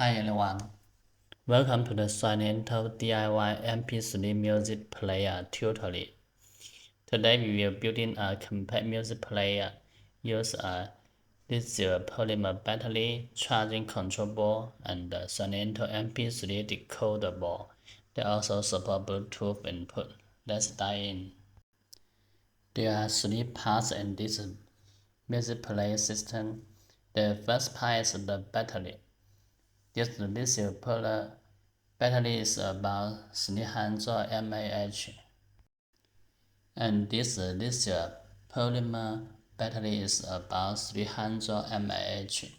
Hi everyone, welcome to the Shiningintl DIY MP3 music player tutorial. Today we will build in a compact music player. Use a lithium polymer battery, charging control board, and the Shiningintl MP3 decoder board. They also support Bluetooth input. Let's dive in. There are three parts in this music player system. The first part is the battery. This lithium polymer battery is about 300 mAh, and this lithium polymer battery is about 300 mAh.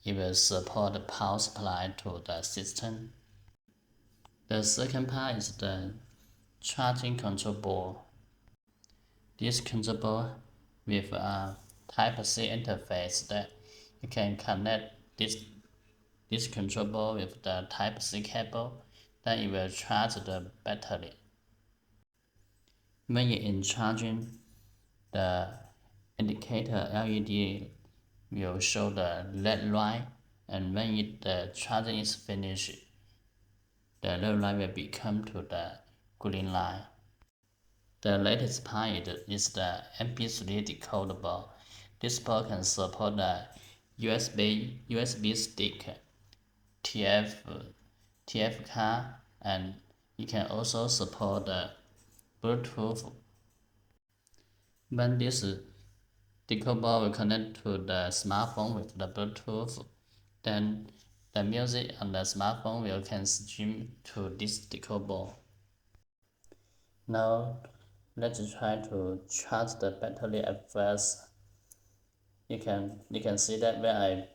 It will support the power supply to the system. The second part is the charging control board. This control board with a Type-C interface that you can connect this control board with the Type-C cable, then it will charge the battery. When you're in charging, the indicator LED will show the red light, and when the charging is finished, the red light will become to the green light. The latest part is the MP3 decoder board. This board can support the USB stick, TF card, and it can also support the Bluetooth. When this decoder board will connect to the smartphone with the Bluetooth, then the music on the smartphone can stream to this decoder board. Now let's try to charge the battery at first. You can see that when I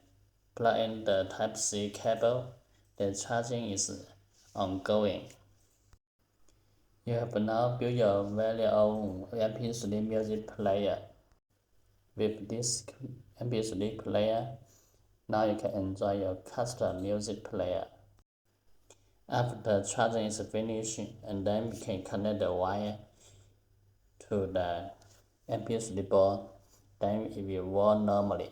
plug in the Type-C cable, the charging is ongoing. You have now built your very own MP3 music player. With this MP3 player, now you can enjoy your custom music player. After the charging is finished, and then we can connect the wire to the MP3 board, then it will work normally.